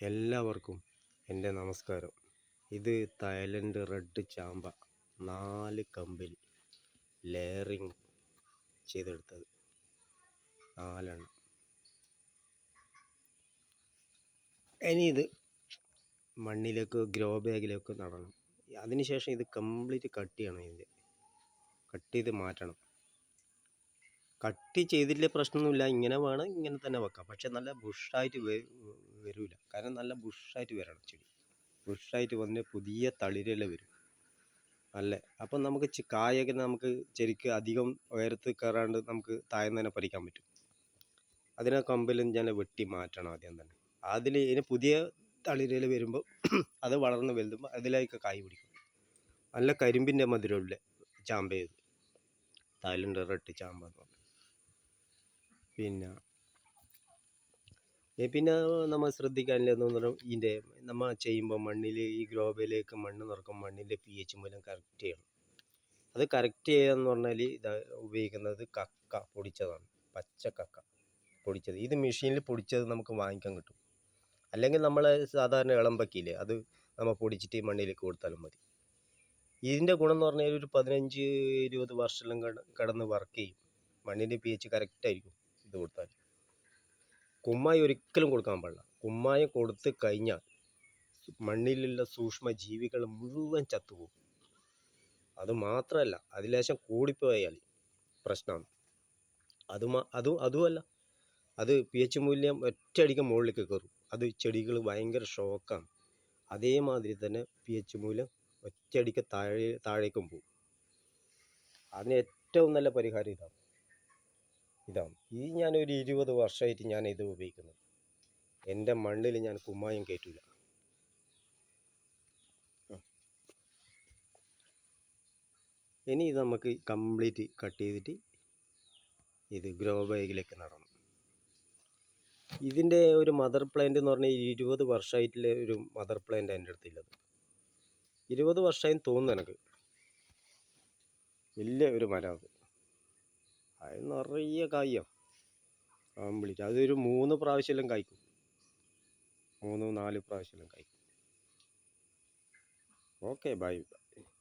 എല്ലാവർക്കും എൻ്റെ നമസ്കാരം. ഇത് തായ്ലൻഡ് റെഡ് ചാമ്പ 4 കമ്പിൽ ലെയറിങ് ചെയ്തെടുത്തത് 4 എണ്ണം. ഇനി ഇത് മണ്ണിലേക്ക് ഗ്രോ ബാഗിലേക്ക് നടണം. അതിനുശേഷം ഇത് കംപ്ലീറ്റ് കട്ട് ചെയ്യണം. കട്ട് ചെയ്ത് മാറ്റണം. കട്ട് ചെയ്തില്ലേ പ്രശ്നമൊന്നുമില്ല, ഇങ്ങനെ വേണം, ഇങ്ങനെ തന്നെ വെക്കാം. പക്ഷെ നല്ല ബുഷായിട്ട് വരില്ല. കാരണം നല്ല ബുഷായിട്ട് വരണം. ചെടി ബുഷായിട്ട് വന്ന് പുതിയ തളിരെല്ലാം വരും നല്ല. അപ്പം നമുക്ക് കായൊക്കെ നമുക്ക് ശരിക്ക് അധികം ഉയരത്ത് കയറാണ്ട് നമുക്ക് താഴ്ന്ന് തന്നെ പറിക്കാൻ പറ്റും. അതിനെ കമ്പിലും ഞാൻ വെട്ടി മാറ്റണം ആദ്യം തന്നെ. ഇനി പുതിയ തളിരയിൽ വരുമ്പോൾ അത് വളർന്ന് വലുതുമ്പോൾ അതിലേക്ക് കായ് പിടിക്കും. നല്ല കരിമ്പിൻ്റെ മധുരമുള്ള ചാമ്പ ഇത് തായ്ലൻഡ് റെഡ് ചാമ്പ എന്ന് പറഞ്ഞു. പിന്നെ നമ്മൾ ശ്രദ്ധിക്കാനില്ലെന്ന് പറഞ്ഞാൽ ഇതിൻ്റെ നമ്മൾ ചെയ്യുമ്പോൾ മണ്ണിൽ ഈ ഗ്രോബയിലേക്ക് മണ്ണ് നിറക്കും, മണ്ണിൻ്റെ pH മൂലം കറക്റ്റ് ചെയ്യണം. അത് കറക്റ്റ് ചെയ്യാന്ന് പറഞ്ഞാൽ ഇത് ഉപയോഗിക്കുന്നത് കക്ക പൊടിച്ചതാണ്, പച്ച കക്ക പൊടിച്ചത്. ഇത് മെഷീനിൽ പൊടിച്ചത് നമുക്ക് വാങ്ങിക്കാൻ കിട്ടും. അല്ലെങ്കിൽ നമ്മൾ സാധാരണ ഇളമ്പക്കിയില്ലേ, അത് നമ്മൾ പൊടിച്ചിട്ട് മണ്ണിലേക്ക് കൊടുത്താലും മതി. ഇതിൻ്റെ ഗുണം എന്ന് പറഞ്ഞാൽ ഒരു 15-20 വർഷമെല്ലാം കിടന്ന് വർക്ക് ചെയ്യും. മണ്ണിൻ്റെ pH കറക്റ്റായിരിക്കും ഇത് കൊടുത്താൽ. കുമ്മായി ഒരിക്കലും കൊടുക്കാൻ പാടില്ല. കുമ്മായം കൊടുത്ത് കഴിഞ്ഞാൽ മണ്ണിലുള്ള സൂക്ഷ്മ ജീവികൾ മുഴുവൻ ചത്തുപോകും. അതുമാത്രമല്ല, അതിലേശം കൂടിപ്പോയാൽ പ്രശ്നമാണ്. അതുമല്ല, അത് pH മൂല്യം ഒറ്റയടിക്ക് മുകളിലേക്ക് കയറും. അത് ചെടികൾ ഭയങ്കര ഷോക്കാണ്. അതേമാതിരി തന്നെ pH മൂല്യം ഒറ്റയടിക്ക് താഴേക്കും പോകും. അതിന് ഏറ്റവും നല്ല പരിഹാരം ഇതാണ്. ഈ ഞാനൊരു 20 വർഷമായിട്ട് ഞാൻ ഇത് ഉപയോഗിക്കുന്നത്. എൻ്റെ മണ്ണിൽ ഞാൻ കുമ്മായം കയറ്റില്ല. ഇനി ഇത് നമുക്ക് കംപ്ലീറ്റ് കട്ട് ചെയ്തിട്ട് ഇത് ഗ്രോ ബാഗിലേക്ക് നടണം. ഇതിൻ്റെ ഒരു മദർ പ്ലാന്റ് എന്ന് പറഞ്ഞാൽ 20 വർഷമായിട്ടുള്ള ഒരു മദർ പ്ലാന്റ് എൻ്റെ അടുത്തുള്ളത്. 20 വർഷമായി തോന്നുന്നു എനിക്ക്. വലിയ ഒരു മരം അത് നിറയെ കായ്യോ കംപ്ലീറ്റ്. അതൊരു 3 പ്രാവശ്യമെല്ലാം കായ്ക്കും. 3-4 പ്രാവശ്യമെല്ലാം കായ്ക്കും. Okay, by.